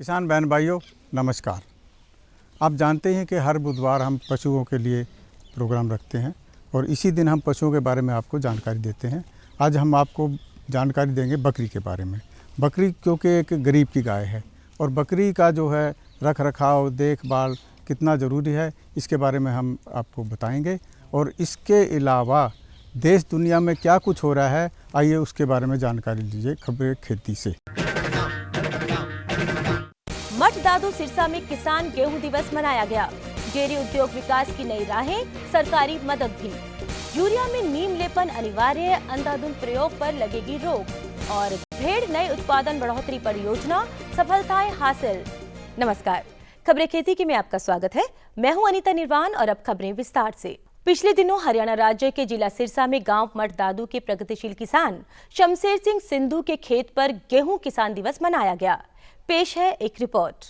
किसान बहन भाइयों नमस्कार। आप जानते हैं कि हर बुधवार हम पशुओं के लिए प्रोग्राम रखते हैं और इसी दिन हम पशुओं के बारे में आपको जानकारी देते हैं। आज हम आपको जानकारी देंगे बकरी के बारे में। बकरी क्योंकि एक गरीब की गाय है और बकरी का जो है रख रखाव देखभाल कितना ज़रूरी है इसके बारे में हम आपको बताएंगे। और इसके अलावा देश दुनिया में क्या कुछ हो रहा है, आइए उसके बारे में जानकारी लीजिए खबरें खेती से। मठदादू सिरसा में किसान गेहूं दिवस मनाया गया। डेयरी उद्योग विकास की नई राहें, सरकारी मदद भी। यूरिया में नीम लेपन अनिवार्य, अंधाधुंध प्रयोग पर लगेगी रोक। और भेड़ नए उत्पादन बढ़ोतरी परियोजना, सफलताएं हासिल। नमस्कार, खबरें खेती की में आपका स्वागत है। मैं हूं अनीता निर्वाण और अब खबरें विस्तार से। पिछले दिनों हरियाणा राज्य के जिला सिरसा में गांव मठदादू के प्रगतिशील किसान शमशेर सिंह संधू के खेत पर गेहूं किसान दिवस मनाया गया। पेश है एक रिपोर्ट।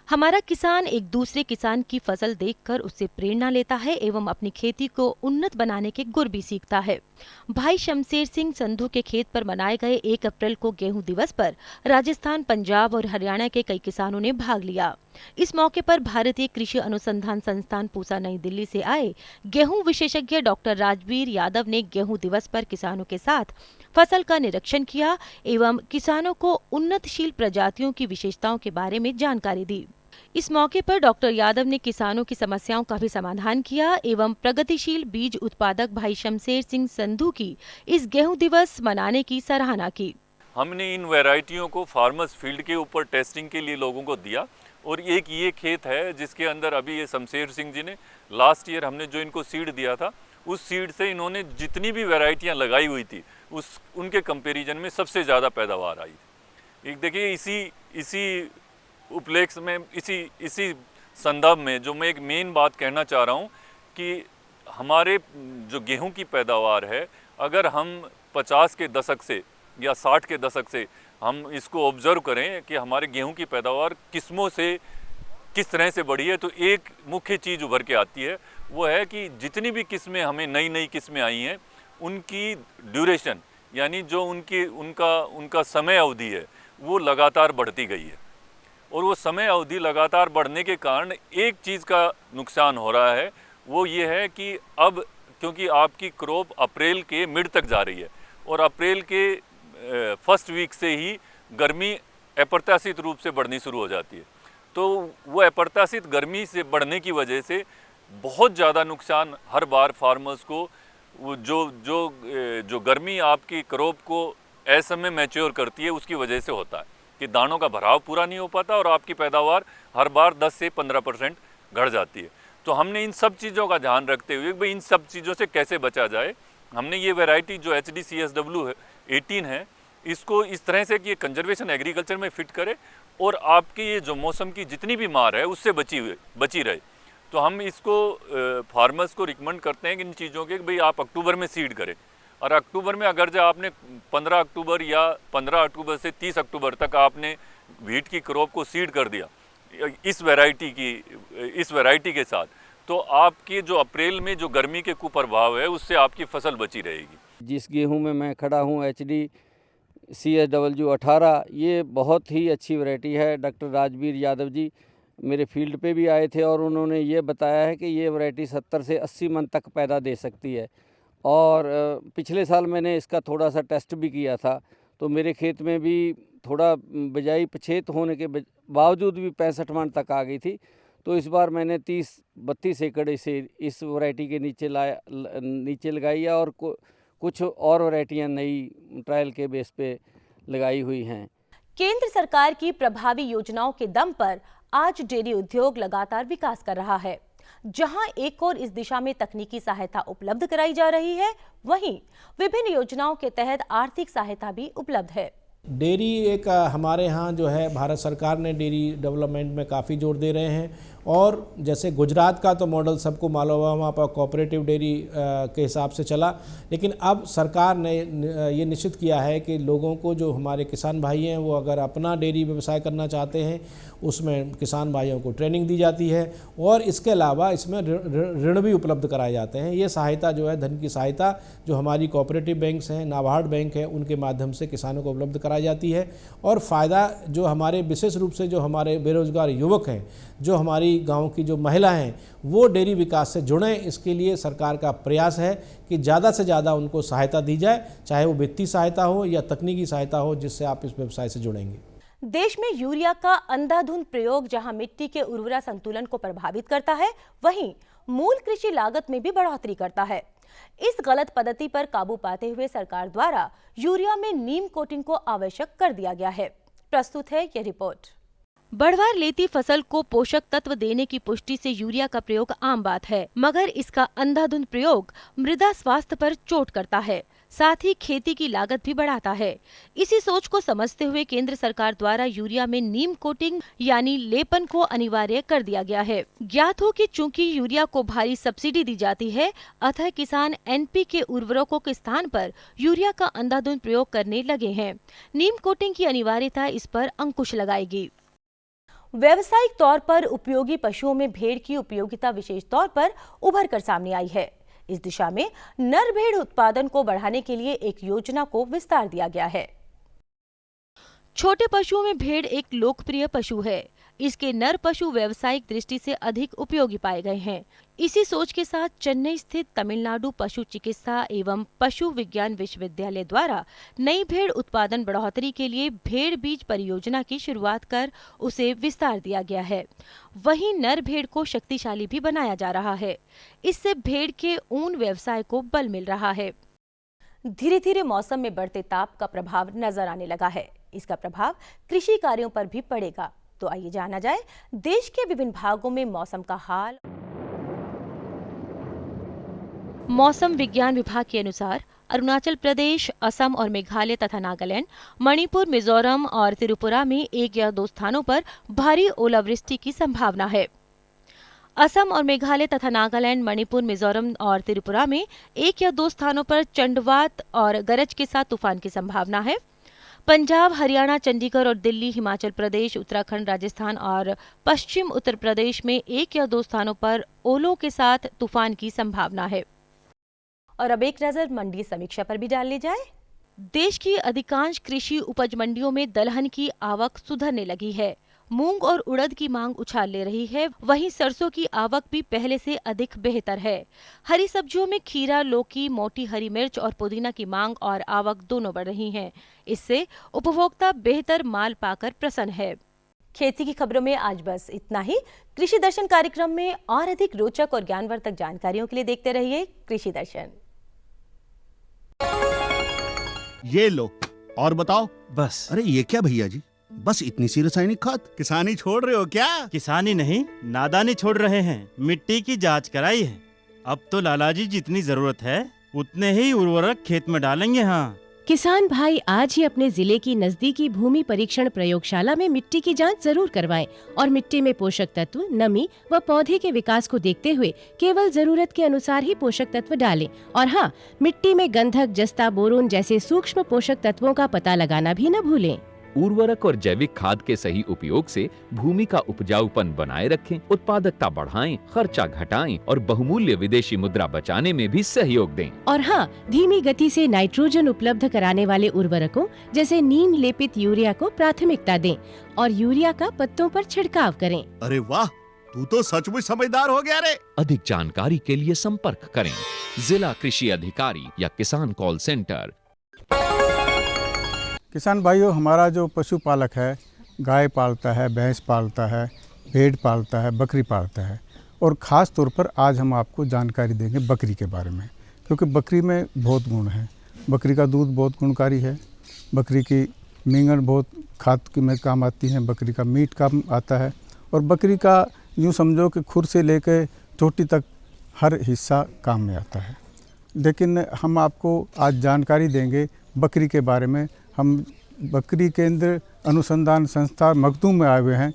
हमारा किसान एक दूसरे किसान की फसल देखकर उससे प्रेरणा लेता है एवं अपनी खेती को उन्नत बनाने के गुर भी सीखता है। भाई शमशेर सिंह संधू के खेत पर मनाए गए 1 अप्रैल को गेहूं दिवस पर राजस्थान, पंजाब और हरियाणा के कई किसानों ने भाग लिया। इस मौके पर भारतीय कृषि अनुसंधान संस्थान पूसा नई दिल्ली से आए गेहूं विशेषज्ञ डॉक्टर राजवीर यादव ने गेहूं दिवस पर किसानों के साथ फसल का निरीक्षण किया एवं किसानों को उन्नतशील प्रजातियों की विशेषताओं के बारे में जानकारी दी। इस मौके पर डॉक्टर यादव ने किसानों की समस्याओं का भी समाधान किया एवं प्रगतिशील बीज उत्पादक भाई शमशेर सिंह संधू की इस गेहूं दिवस मनाने की सराहना की। हमने इन वैरायटियों को फार्मर्स फील्ड के ऊपर टेस्टिंग के लिए लोगों को दिया और एक ये खेत है जिसके अंदर अभी ये शमशेर सिंह जी ने लास्ट ईयर हमने जो इनको सीड दिया था उस सीड से इन्होंने जितनी भी वैरायटियाँ लगाई हुई थी उनके कंपैरिजन में सबसे ज़्यादा पैदावार आई थी। एक देखिए इसी उपलक्ष्य में इसी संदर्भ में जो मैं एक मेन बात कहना चाह रहा हूँ कि हमारे जो गेहूं की पैदावार है, अगर हम 50 के दशक से या 60 के दशक से हम इसको ऑब्जर्व करें कि हमारे गेहूं की पैदावार किस्मों से किस तरह से बढ़ी है, तो एक मुख्य चीज़ उभर के आती है, वो है कि जितनी भी किस्में हमें नई किस्में आई हैं उनकी ड्यूरेशन यानी जो उनका समय अवधि है वो लगातार बढ़ती गई है। और वो समय अवधि लगातार बढ़ने के कारण एक चीज़ का नुकसान हो रहा है, वो ये है कि अब क्योंकि आपकी क्रॉप अप्रैल के मिड तक जा रही है और अप्रैल के फर्स्ट वीक से ही गर्मी अप्रत्याशित रूप से बढ़नी शुरू हो जाती है। तो वो अप्रत्याशित गर्मी से बढ़ने की वजह से बहुत ज़्यादा नुकसान हर बार फार्मर्स को वो जो गर्मी आपकी क्रॉप को असमय मैच्योर करती है उसकी वजह से होता है कि दानों का भराव पूरा नहीं हो पाता और आपकी पैदावार हर बार 10 से 15% घट जाती है। तो हमने इन सब चीज़ों का ध्यान रखते हुए भाई इन सब चीज़ों से कैसे बचा जाए, हमने ये वैरायटी जो HD CSW 18 है इसको इस तरह से कि ये कंजर्वेशन एग्रीकल्चर में फिट करे और आपकी ये जो मौसम की जितनी भी मार है उससे बची रहे। तो हम इसको फार्मर्स को रिकमेंड करते हैं कि इन चीज़ों के भाई आप अक्टूबर में सीड करें और अक्टूबर में अगर जो आपने 15 अक्टूबर या 15 अक्टूबर से 30 अक्टूबर तक आपने व्हीट की क्रॉप को सीड कर दिया इस वैरायटी के साथ, तो आपके जो अप्रैल में जो गर्मी के कुप्रभाव है उससे आपकी फसल बची रहेगी। जिस गेहूं में मैं खड़ा हूं HD CSW 18, ये बहुत ही अच्छी वैरायटी है। डॉक्टर राजवीर यादव जी मेरे फील्ड पे भी आए थे और उन्होंने ये बताया है कि ये वैरायटी 70 से 80 मन तक पैदा दे सकती है। और पिछले साल मैंने इसका थोड़ा सा टेस्ट भी किया था तो मेरे खेत में भी थोड़ा बिजाई पछेत होने के बावजूद भी 65 मन तक आ गई थी। तो इस बार मैंने 30-32 एकड़ इसे इस वैरायटी के नीचे लगाई है और कुछ और वैरायटियाँ नई ट्रायल के बेस पे लगाई हुई हैं। केंद्र सरकार की प्रभावी योजनाओं के दम पर आज डेयरी उद्योग लगातार विकास कर रहा है। जहां एक और इस दिशा में तकनीकी सहायता उपलब्ध कराई जा रही है, वहीं विभिन्न योजनाओं के तहत आर्थिक सहायता भी उपलब्ध है। डेयरी एक हमारे यहाँ जो है भारत सरकार ने डेयरी डेवलपमेंट में काफ़ी जोर दे रहे हैं और जैसे गुजरात का तो मॉडल सबको मालूम है, वहाँ पर कोऑपरेटिव डेयरी के हिसाब से चला, लेकिन अब सरकार ने ये निश्चित किया है कि लोगों को, जो हमारे किसान भाई हैं, वो अगर अपना डेयरी व्यवसाय करना चाहते हैं उसमें किसान भाइयों को ट्रेनिंग दी जाती है और इसके अलावा इसमें ऋण भी उपलब्ध कराए जाते हैं। ये सहायता जो है, धन की सहायता जो हमारी कोऑपरेटिव बैंक्स हैं, नाबार्ड बैंक है, उनके माध्यम से किसानों को उपलब्ध कराई जाती है। और फ़ायदा जो हमारे विशेष रूप से जो हमारे बेरोजगार युवक हैं, जो हमारी गांव की जो महिला हैं, वो डेयरी विकास से जुड़ें, इसके लिए सरकार का प्रयास है कि ज़्यादा से ज़्यादा उनको सहायता दी जाए, चाहे वो वित्तीय सहायता हो या तकनीकी सहायता हो, जिससे आप इस व्यवसाय से जुड़ेंगे। देश में यूरिया का अंधाधुंध प्रयोग जहां मिट्टी के उर्वरा संतुलन को प्रभावित करता है, वहीं मूल कृषि लागत में भी बढ़ोतरी करता है। इस गलत पद्धति पर काबू पाते हुए सरकार द्वारा यूरिया में नीम कोटिंग को आवश्यक कर दिया गया है। प्रस्तुत है यह रिपोर्ट। बढ़वार लेती फसल को पोषक तत्व देने की पुष्टि से यूरिया का प्रयोग आम बात है, मगर इसका अंधाधुंध प्रयोग मृदा स्वास्थ्य पर चोट करता है, साथ ही खेती की लागत भी बढ़ाता है। इसी सोच को समझते हुए केंद्र सरकार द्वारा यूरिया में नीम कोटिंग यानी लेपन को अनिवार्य कर दिया गया है। ज्ञात हो कि चूंकि यूरिया को भारी सब्सिडी दी जाती है, अतः किसान NPK उर्वरकों के स्थान पर यूरिया का अंधाधुंध प्रयोग करने लगे हैं। नीम कोटिंग की अनिवार्यता इस पर अंकुश लगाएगी। व्यावसायिक तौर पर उपयोगी पशुओं में भेड़ की उपयोगिता विशेष तौर पर उभर कर सामने आई है। इस दिशा में नर भेड़ उत्पादन को बढ़ाने के लिए एक योजना को विस्तार दिया गया है। छोटे पशुओं में भेड़ एक लोकप्रिय पशु है। इसके नर पशु व्यावसायिक दृष्टि से अधिक उपयोगी पाए गए हैं। इसी सोच के साथ चेन्नई स्थित तमिलनाडु पशु चिकित्सा एवं पशु विज्ञान विश्वविद्यालय द्वारा नई भेड़ उत्पादन बढ़ोतरी के लिए भेड़ बीज परियोजना की शुरुआत कर उसे विस्तार दिया गया है। वहीं नर भेड़ को शक्तिशाली भी बनाया जा रहा है। इससे भेड़ के ऊन व्यवसाय को बल मिल रहा है। धीरे धीरे मौसम में बढ़ते ताप का प्रभाव नजर आने लगा है। इसका प्रभाव कृषि कार्यों पर भी पड़ेगा। तो आइए जाना जाए देश के विभिन्न भागों में मौसम का हाल। मौसम विज्ञान विभाग के अनुसार अरुणाचल प्रदेश, असम और मेघालय तथा नागालैंड, मणिपुर, मिजोरम और त्रिपुरा में 1 या 2 स्थानों पर भारी ओलावृष्टि की संभावना है। असम और मेघालय तथा नागालैंड, मणिपुर, मिजोरम और त्रिपुरा में 1 या 2 स्थानों पर चंडवात और गरज के साथ तूफान की संभावना है। पंजाब, हरियाणा, चंडीगढ़ और दिल्ली, हिमाचल प्रदेश, उत्तराखंड, राजस्थान और पश्चिम उत्तर प्रदेश में 1 या 2 स्थानों पर ओलों के साथ तूफान की संभावना है। और अब एक नजर मंडी समीक्षा पर भी डाल ली जाए। देश की अधिकांश कृषि उपज मंडियों में दलहन की आवक सुधरने लगी है। मूंग और उड़द की मांग उछाल ले रही है, वहीं सरसों की आवक भी पहले से अधिक बेहतर है। हरी सब्जियों में खीरा, लौकी, मोटी हरी मिर्च और पुदीना की मांग और आवक दोनों बढ़ रही हैं। इससे उपभोक्ता बेहतर माल पाकर प्रसन्न है। खेती की खबरों में आज बस इतना ही। कृषि दर्शन कार्यक्रम में और अधिक रोचक और ज्ञानवर्धक जानकारियों के लिए देखते रहिए कृषि दर्शन। ये लो और बताओ। बस। अरे ये क्या भैया जी, बस इतनी सी रासायनिक खाद? किसानी छोड़ रहे हो क्या? किसानी नहीं, नादानी छोड़ रहे हैं। मिट्टी की जांच कराई है। अब तो लालाजी जितनी जरूरत है उतने ही उर्वरक खेत में डालेंगे। हाँ किसान भाई आज ही अपने जिले की नजदीकी भूमि परीक्षण प्रयोगशाला में मिट्टी की जांच जरूर करवाएं और मिट्टी में पोषक तत्व, नमी व पौधे के विकास को देखते हुए केवल जरूरत के अनुसार ही पोषक तत्व डालें। और हाँ, मिट्टी में गंधक, जस्ता, बोरोन जैसे सूक्ष्म पोषक तत्वों का पता लगाना भी न भूलें। उर्वरक और जैविक खाद के सही उपयोग से भूमि का उपजाऊपन बनाए रखें, उत्पादकता बढ़ाएं, खर्चा घटाएं और बहुमूल्य विदेशी मुद्रा बचाने में भी सहयोग दें। और हाँ, धीमी गति से नाइट्रोजन उपलब्ध कराने वाले उर्वरकों जैसे नीम लेपित यूरिया को प्राथमिकता दें और यूरिया का पत्तों पर छिड़काव करें। अरे वाह, तू तो सचमुच समझदार हो गया रे। अधिक जानकारी के लिए संपर्क करें जिला कृषि अधिकारी या किसान कॉल सेंटर। किसान भाइयों, हमारा जो पशुपालक है, गाय पालता है, भैंस पालता है, भेड़ पालता है, बकरी पालता है, और ख़ास तौर पर आज हम आपको जानकारी देंगे बकरी के बारे में, क्योंकि बकरी में बहुत गुण है। बकरी का दूध बहुत गुणकारी है, बकरी की मींगन बहुत खाद में काम आती है, बकरी का मीट काम आता है, और बकरी का यूँ समझो कि खुर से लेकर चोटी तक हर हिस्सा काम में आता है। लेकिन हम आपको आज जानकारी देंगे बकरी के बारे में। हम बकरी केंद्र अनुसंधान संस्था मखदूम में आए हुए हैं।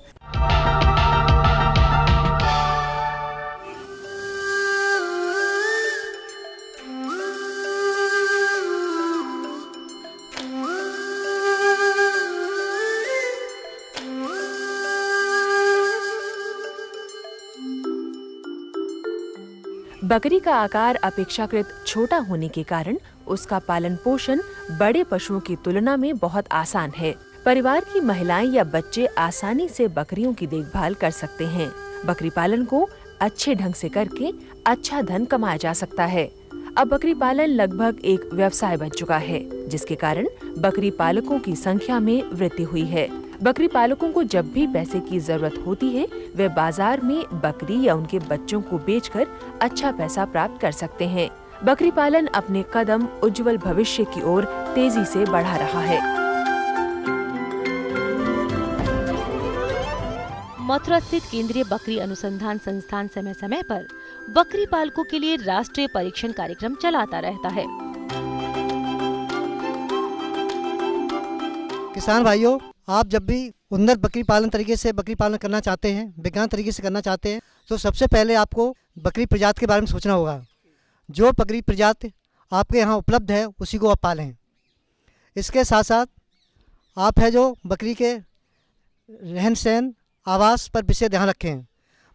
बकरी का आकार अपेक्षाकृत छोटा होने के कारण उसका पालन पोषण बड़े पशुओं की तुलना में बहुत आसान है। परिवार की महिलाएं या बच्चे आसानी से बकरियों की देखभाल कर सकते हैं। बकरी पालन को अच्छे ढंग से करके अच्छा धन कमाया जा सकता है। अब बकरी पालन लगभग एक व्यवसाय बन चुका है, जिसके कारण बकरी पालकों की संख्या में वृद्धि हुई है। बकरी पालकों को जब भी पैसे की जरूरत होती है, वे बाजार में बकरी या उनके बच्चों को बेचकर अच्छा पैसा प्राप्त कर सकते हैं। बकरी पालन अपने कदम उज्जवल भविष्य की ओर तेजी से बढ़ा रहा है। मथुरा स्थित केंद्रीय बकरी अनुसंधान संस्थान समय समय पर बकरी पालकों के लिए राष्ट्रीय परीक्षण कार्यक्रम चलाता रहता है। किसान भाइयों, आप जब भी उन्नत बकरी पालन तरीके से बकरी पालन करना चाहते हैं, विज्ञान तरीके से करना चाहते हैं, तो सबसे पहले आपको बकरी प्रजाति के बारे में सोचना होगा। जो बकरी प्रजाति आपके यहाँ उपलब्ध है उसी को आप पालें। इसके साथ साथ आप है जो बकरी के रहन सहन आवास पर विशेष ध्यान रखें।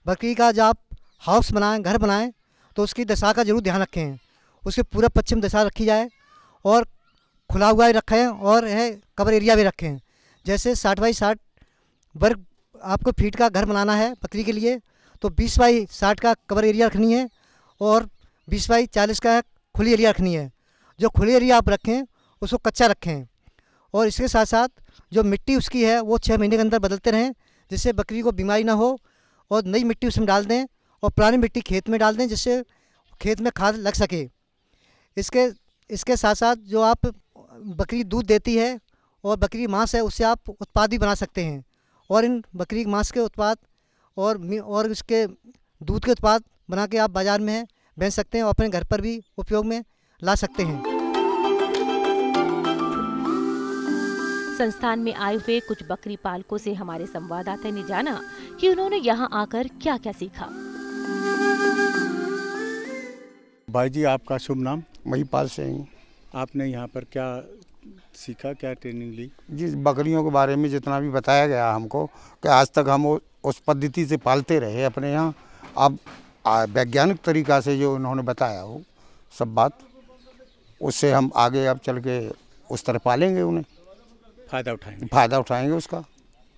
बकरी का जब आप हाउस बनाएं, घर बनाएं, तो उसकी दिशा का जरूर ध्यान रखें। उसके पूरब पश्चिम दिशा रखी जाए और खुला हुआ ही रखें और है कवर एरिया भी रखें। जैसे 60 बाई 60 वर्ग आपको फीट का घर बनाना है बकरी के लिए, तो 20 बाई 60 का कवर एरिया रखनी है और 20 बाई 40 का खुली एरिया रखनी है। जो खुली एरिया आप रखें उसको कच्चा रखें और इसके साथ साथ जो मिट्टी उसकी है वो 6 महीने के अंदर बदलते रहें, जिससे बकरी को बीमारी ना हो। और नई मिट्टी उसमें डाल दें और पुरानी मिट्टी खेत में डाल दें, जिससे खेत में खाद लग सके। इसके साथ साथ जो आप बकरी दूध देती है और बकरी मांस है, उससे आप उत्पाद भी बना सकते हैं और इन बकरी मांस के उत्पाद और इसके दूध के उत्पाद बना के आप बाज़ार में बेच सकते हैं और अपने घर पर भी उपयोग में ला सकते हैं। संस्थान में आए हुए कुछ बकरी पालकों से हमारे संवाददाता ने जाना कि उन्होंने यहाँ आकर क्या क्या सीखा। भाई जी, आपका शुभ नाम? महिपाल सिंह। आपने यहाँ पर क्या सीखा, क्या ट्रेनिंग ली? जी, बकरियों के बारे में जितना भी बताया गया हमको कि आज तक हम उस पद्धति से पालते रहे अपने यहाँ। अब वैज्ञानिक तरीका से जो उन्होंने बताया हो सब बात, उससे हम आगे अब चल के उस तरह पालेंगे, उन्हें फ़ायदा उठाएंगे उसका।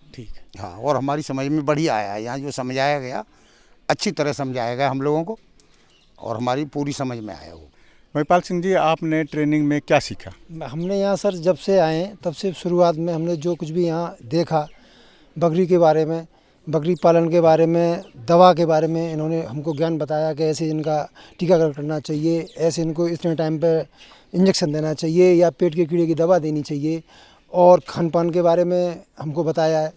ठीक है। हाँ, और हमारी समझ में बढ़िया आया है। यहाँ जो समझाया गया अच्छी तरह समझाया गया हम लोगों को और हमारी पूरी समझ में आया वो। महिपाल सिंह जी, आपने ट्रेनिंग में क्या सीखा? हमने यहाँ सर जब से आए तब से शुरुआत में हमने जो कुछ भी यहाँ देखा बकरी के बारे में, बकरी पालन के बारे में, दवा के बारे में इन्होंने हमको ज्ञान बताया कि ऐसे इनका टीकाकरण करना चाहिए, ऐसे इनको इतने टाइम पे इंजेक्शन देना चाहिए या पेट के कीड़े की दवा देनी चाहिए। और खान पान के बारे में हमको बताया है,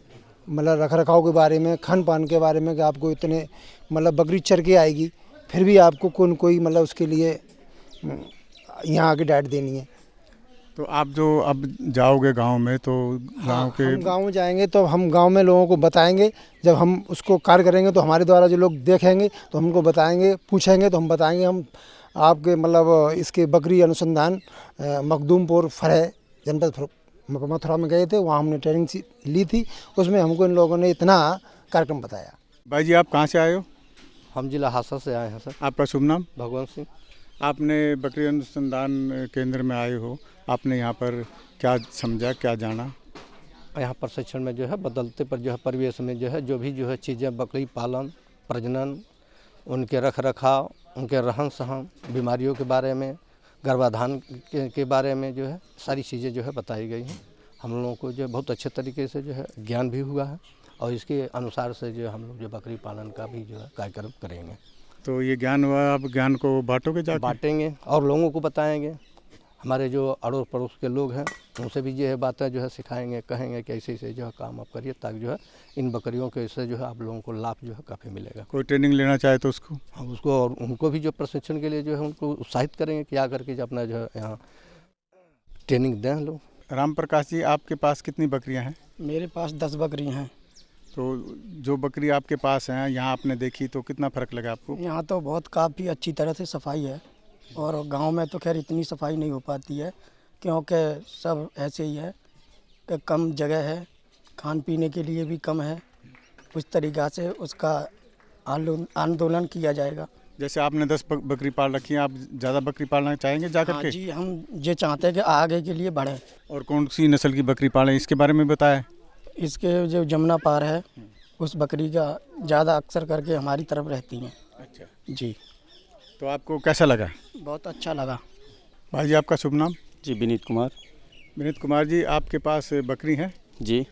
मतलब रख रखाव के बारे में, खान पान के बारे में कि आपको इतने मतलब बकरी चर के आएगी फिर भी आपको कोई मतलब उसके लिए यहाँ आके डाइट देनी है। तो आप जो अब जाओगे गांव में, तो गांव के हम गाँव जाएंगे तो हम गांव में लोगों को बताएंगे। जब हम उसको कार्य करेंगे तो हमारे द्वारा जो लोग देखेंगे तो हमको बताएंगे, पूछेंगे तो हम बताएंगे। हम आपके मतलब इसके बकरी अनुसंधान मखदूमपुर फरह जनपद मथुरा में गए थे, वहाँ हमने ट्रेनिंग ली थी। उसमें हमको इन लोगों ने इतना कार्यक्रम बताया। भाई जी, आप कहाँ से आए हो? हम जिला हादसा से आए हैं सर। आपका शुभ नाम? भगवान सिंह। आपने बकरी अनुसंधान केंद्र में आए हो, आपने यहाँ पर क्या समझा, क्या जाना? यहाँ प्रशिक्षण में जो है बदलते पर जो है परिवेश में जो है चीज़ें बकरी पालन, प्रजनन, उनके रख रखाव, उनके रहन सहन, बीमारियों के बारे में, गर्भाधान के बारे में जो है सारी चीज़ें जो है बताई गई हैं। हम लोगों को जो बहुत अच्छे तरीके से जो है ज्ञान भी हुआ है और इसके अनुसार से जो हम लोग जो बकरी पालन का भी जो है कार्यक्रम करेंगे। तो ये ज्ञान हुआ, आप ज्ञान को बांटोगे? बांटेंगे और लोगों को बताएंगे। हमारे जो अड़ोस पड़ोस के लोग हैं उनसे भी जो है बातें जो है सिखाएंगे, कहेंगे कि ऐसे ऐसे जो है काम आप करिए, ताकि जो है इन बकरियों के इससे जो है आप लोगों को लाभ जो है काफ़ी मिलेगा। कोई ट्रेनिंग लेना चाहे तो उसको हम उसको और उनको भी जो प्रशिक्षण के लिए जो है उनको उत्साहित करेंगे कि आकर के जो अपना जो है यहाँ ट्रेनिंग दें लोग। राम प्रकाश जी, आपके पास कितनी बकरियाँ हैं? मेरे पास 10 बकरियाँ हैं। तो जो बकरी आपके पास हैं यहाँ आपने देखी तो कितना फ़र्क लगा आपको? यहाँ तो बहुत काफ़ी अच्छी तरह से सफाई है और गांव में तो खैर इतनी सफाई नहीं हो पाती है, क्योंकि सब ऐसे ही है कि कम जगह है, खान पीने के लिए भी कम है। उस तरीक़ा से उसका आंदोलन किया जाएगा। जैसे आपने 10 बकरी पाल रखी हैं, आप ज़्यादा बकरी पालना चाहेंगे जा करके? हाँ जी, हम ये चाहते हैं कि आगे के लिए बढ़े। और कौन सी नस्ल की बकरी पालें, इसके बारे में बताएं। इसके जो जमुना पार है उस बकरी का ज़्यादा अक्सर करके हमारी तरफ रहती हैं। अच्छा जी, तो आपको कैसा लगा? बहुत अच्छा लगा। भाई जी, आपका शुभ नाम? जी, विनीत कुमार। विनीत कुमार जी, आपके पास बकरी है? जी।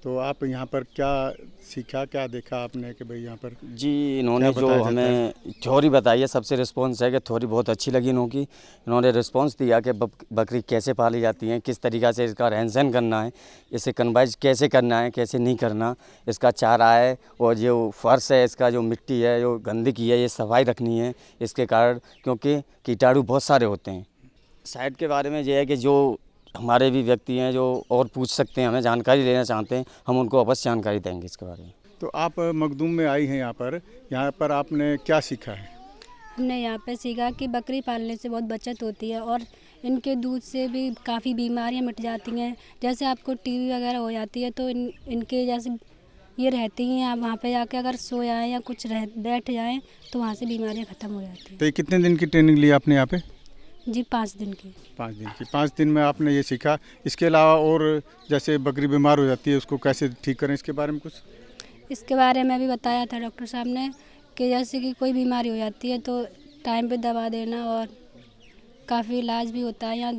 तो आप यहाँ पर क्या सीखा, क्या देखा आपने कि भाई यहाँ पर? जी, इन्होंने जो हमें थ्योरी बताई है, सबसे रिस्पांस है कि थ्योरी बहुत अच्छी लगी इन्होंने। इन्होंने रिस्पांस दिया कि बकरी कैसे पाली जाती है, किस तरीक़ा से इसका रहन सहन करना है, इसे कन्वाइज कैसे करना है, कैसे नहीं करना, इसका चारा है और जो फर्श है, इसका जो मिट्टी है, जो गंदगी है, ये सफाई रखनी है इसके कारण, क्योंकि कीटाणु बहुत सारे होते हैं। साइट के बारे में ये है कि जो हमारे भी व्यक्ति हैं जो और पूछ सकते हैं, हमें जानकारी लेना चाहते हैं, हम उनको अवश्य जानकारी देंगे इसके बारे में। तो आप मखदूम में आई हैं यहाँ पर आपने क्या सीखा है? हमने यहाँ पे सीखा कि बकरी पालने से बहुत बचत होती है और इनके दूध से भी काफ़ी बीमारियाँ मिट जाती हैं। जैसे आपको टीबी वगैरह हो जाती है तो इनके जैसे ये रहती हैं, आप वहाँ पे जाके अगर सो जाएँ या कुछ बैठ जाएँ तो वहाँ से बीमारियाँ ख़त्म हो जाती हैं। तो ये कितने दिन की ट्रेनिंग ली आपने यहाँ पे? जी, 5 दिन की। 5 दिन की। 5 दिन में आपने ये सीखा। इसके अलावा और जैसे बकरी बीमार हो जाती है उसको कैसे ठीक करें, इसके बारे में कुछ? इसके बारे में भी बताया था डॉक्टर साहब ने कि जैसे कि कोई बीमारी हो जाती है तो टाइम पे दवा देना और काफ़ी इलाज भी होता है यहाँ।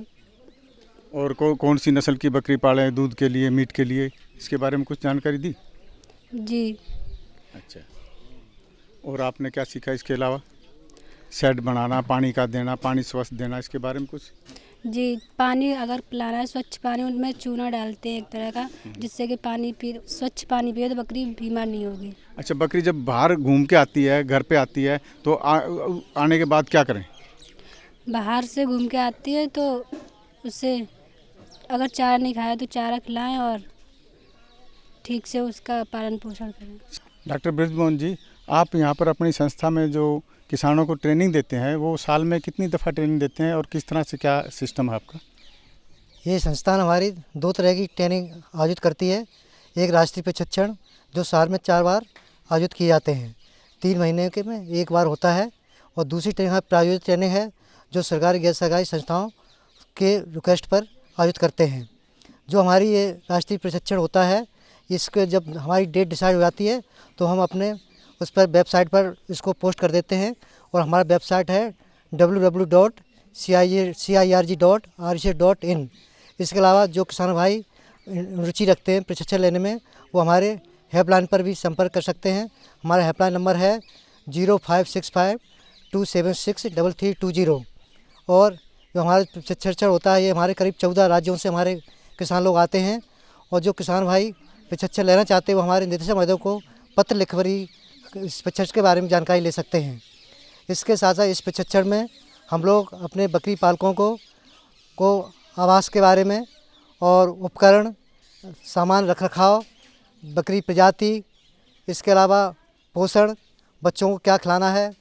और कौन सी नस्ल की बकरी पालें दूध के लिए, मीट के लिए, इसके बारे में कुछ जानकारी दी? जी। अच्छा, और आपने क्या सीखा इसके अलावा? शेड बनाना, पानी का देना, पानी स्वस्थ देना, इसके बारे में कुछ? जी, पानी अगर पिलाना है स्वच्छ पानी, उनमें चूना डालते हैं एक तरह का, जिससे कि स्वच्छ पानी पिए तो बकरी बीमार नहीं होगी। अच्छा, बकरी जब बाहर घूम के आती है, घर पे आती है तो आने के बाद क्या करें? बाहर से घूम के आती है तो उसे अगर चारा नहीं खाया तो चारा खिलाएं और ठीक से उसका पालन पोषण करें। डॉक्टर बृजमोहन जी, आप यहाँ पर अपनी संस्था में जो किसानों को ट्रेनिंग देते हैं वो साल में कितनी दफ़ा ट्रेनिंग देते हैं और किस तरह से क्या सिस्टम है आपका? ये संस्थान हमारी 2 तरह की ट्रेनिंग आयोजित करती है। एक राष्ट्रीय प्रशिक्षण जो साल में 4 बार आयोजित किए जाते हैं, 3 महीने के में 1 बार होता है, और दूसरी ट्रेनिंग प्रायोजित ट्रेनिंग है जो सरकारी गैर सरकारी संस्थाओं के रिक्वेस्ट पर आयोजित करते हैं। जो हमारी ये राष्ट्रीय प्रशिक्षण होता है, इसके जब हमारी डेट डिसाइड हो जाती है तो हम अपने उस पर वेबसाइट पर इसको पोस्ट कर देते हैं, और हमारा वेबसाइट है www.cirg.rc.in। इसके अलावा जो किसान भाई रुचि रखते हैं प्रशिक्षण लेने में वो हमारे हेल्पलाइन पर भी संपर्क कर सकते हैं। हमारा हेल्पलाइन नंबर है 0565-276-3320। और जो हमारा प्रशिक्षण होता है ये हमारे करीब 14 राज्यों से हमारे किसान लोग आते हैं, और जो किसान भाई प्रशिक्षण लेना चाहते हैं वो हमारे निदेशक महोदय को पत्र लिखकर इस प्रशिक्षण के बारे में जानकारी ले सकते हैं। इसके साथ साथ इस प्रशिक्षण में हम लोग अपने बकरी पालकों को आवास के बारे में और उपकरण, सामान रखरखाव, बकरी प्रजाति, इसके अलावा पोषण, बच्चों को क्या खिलाना है,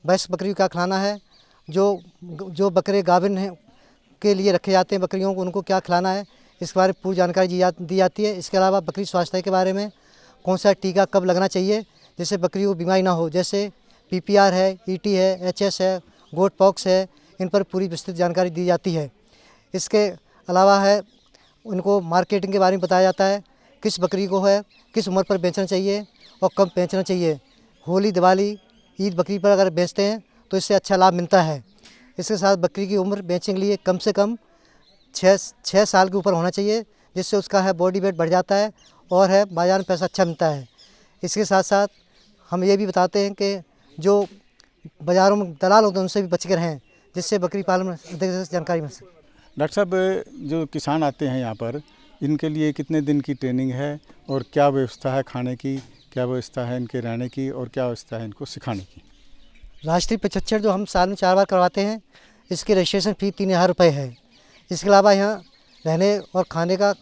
वयस्क बकरी को क्या खिलाना है, जो बकरे गाभिन हैं के लिए रखे जाते हैं बकरियों को उनको क्या खिलाना है, इसके बारे में पूरी जानकारी दी जाती है। इसके अलावा बकरी स्वास्थ्य के बारे में कौन सा टीका कब लगना चाहिए जिससे बकरी को बीमारी ना हो, जैसे PPR है, ET है, HS है, गोट पॉक्स है, इन पर पूरी विस्तृत जानकारी दी जाती है। इसके अलावा है उनको मार्केटिंग के बारे में बताया जाता है, किस बकरी को है किस उम्र पर बेचना चाहिए और कब बेचना चाहिए। होली, दिवाली, ईद बकरी पर अगर बेचते हैं तो इससे अच्छा लाभ मिलता है। इसके साथ बकरी की उम्र बेचने के लिए कम से कम 6 साल के ऊपर होना चाहिए, जिससे उसका है बॉडी वेट बढ़ जाता है और है बाजार में पैसा अच्छा मिलता है। इसके साथ साथ हम ये भी बताते हैं कि जो बाज़ारों में दलाल होते हैं उनसे भी बच कर रहें, जिससे बकरी पालन में अधिक से जानकारी मिल सके। डॉक्टर साहब, जो किसान आते हैं यहाँ पर, इनके लिए कितने दिन की ट्रेनिंग है और क्या व्यवस्था है खाने की, क्या व्यवस्था है इनके रहने की और क्या व्यवस्था है इनको सिखाने की? राष्ट्रीय प्रशिक्षण जो हम साल में 4 बार करवाते हैं, इसकी रजिस्ट्रेशन फ़ी 3000 रुपये है। इसके अलावा यहाँ रहने और खाने का,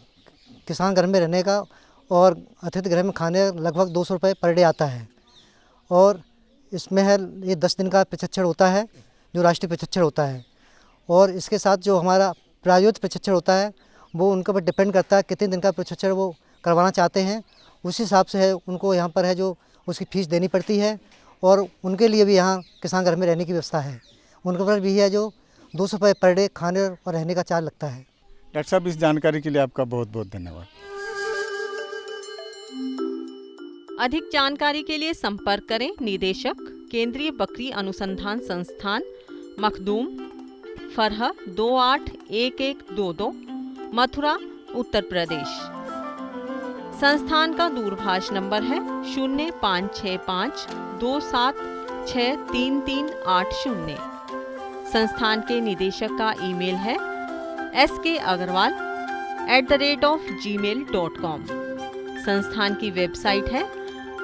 किसान घर में रहने का और अतिथि गृह में खाने लगभग 200 रुपये पर डे आता है। और इसमें है ये 10 दिन का प्रशिक्षण होता है जो राष्ट्रीय प्रशिक्षण होता है। और इसके साथ जो हमारा प्रायोजित प्रशिक्षण होता है वो उनके ऊपर डिपेंड करता है कितने दिन का प्रशिक्षण वो करवाना चाहते हैं, उसी हिसाब से है उनको यहाँ पर है जो उसकी फ़ीस देनी पड़ती है। और उनके लिए भी यहाँ किसान घर में रहने की व्यवस्था है। उनके ऊपर भी है जो 200 रुपये पर डे खाने और रहने का चार्ज लगता है। डॉक्टर साहब, इस जानकारी के लिए आपका बहुत बहुत धन्यवाद। अधिक जानकारी के लिए संपर्क करें निदेशक, केंद्रीय बकरी अनुसंधान संस्थान, मखदूम, फरह 281122, मथुरा, उत्तर प्रदेश। संस्थान का दूरभाष नंबर है 0565276380। संस्थान के निदेशक का ईमेल है sk.agarwal@gmail.com। संस्थान की वेबसाइट है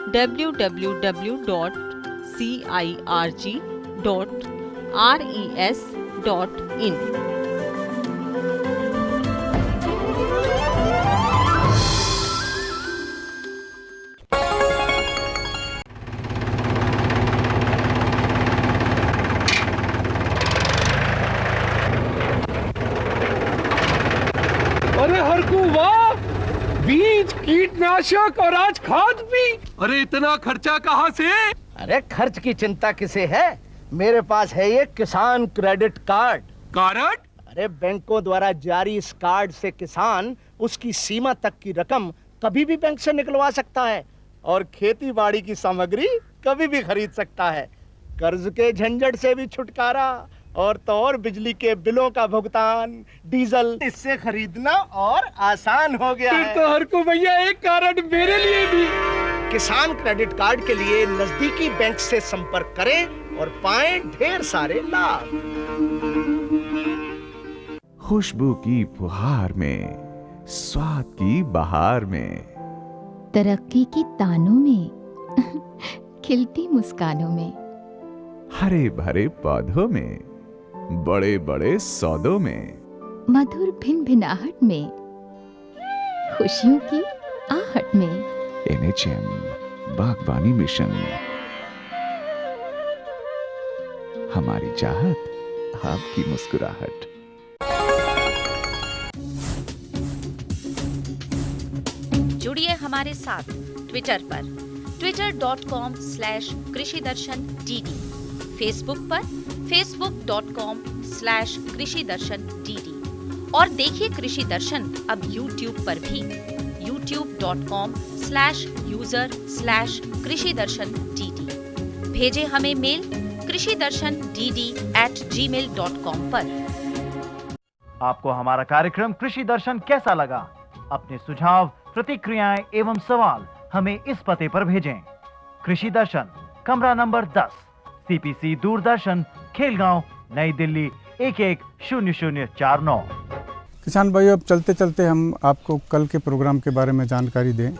www.cirg.res.in। अरे हरकू वाह, बीज, कीटनाशक और आज खाद भी। अरे इतना खर्चा कहाँ से? अरे खर्च की चिंता किसे है, मेरे पास है ये किसान क्रेडिट कार्ड। कार्ड? अरे बैंकों द्वारा जारी इस कार्ड से किसान उसकी सीमा तक की रकम कभी भी बैंक से निकलवा सकता है और खेती बाड़ी की सामग्री कभी भी खरीद सकता है। कर्ज के झंझट से भी छुटकारा और तो और बिजली के बिलों का भुगतान, डीजल इससे खरीदना और आसान हो गया है। तो हर को भैया एक कार्ड मेरे लिए भी। किसान क्रेडिट कार्ड के लिए नजदीकी बैंक से संपर्क करें और पाएं ढेर सारे लाभ। खुशबू की फुहार में, स्वाद की बहार में, तरक्की की तानों में, खिलती मुस्कानों में, हरे भरे पौधों में, बड़े बड़े सौदों में, मधुर भिनभिनाहट में, खुशियों की आहट में। NHM बागवानी मिशन, हमारी चाहत, आपकी मुस्कुराहट। जुड़िए हमारे साथ ट्विटर पर twitter.com/कृषिदर्शन.dd, फेसबुक पर facebook.com/कृषिदर्शन.dd और देखिए कृषि दर्शन अब यूट्यूब पर भी youtube.com/user/कृषिदर्शन.dd। भेजे हमें मेल कृषिदर्शन.dd@gmail.com पर। आपको हमारा कार्यक्रम कृषि दर्शन कैसा लगा? अपने सुझाव, प्रतिक्रियाएं एवं सवाल हमें इस पते पर भेजें। कृषि दर्शन, कमरा नंबर 10, CPC दूरदर्शन, खेलगांव, नई दिल्ली 110049। किसान भाइयों, अब चलते चलते हम आपको कल के प्रोग्राम के बारे में जानकारी दें।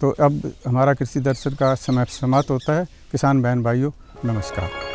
तो अब हमारा कृषि दर्शन का समय समाप्त होता है। किसान बहन भाइयों, नमस्कार।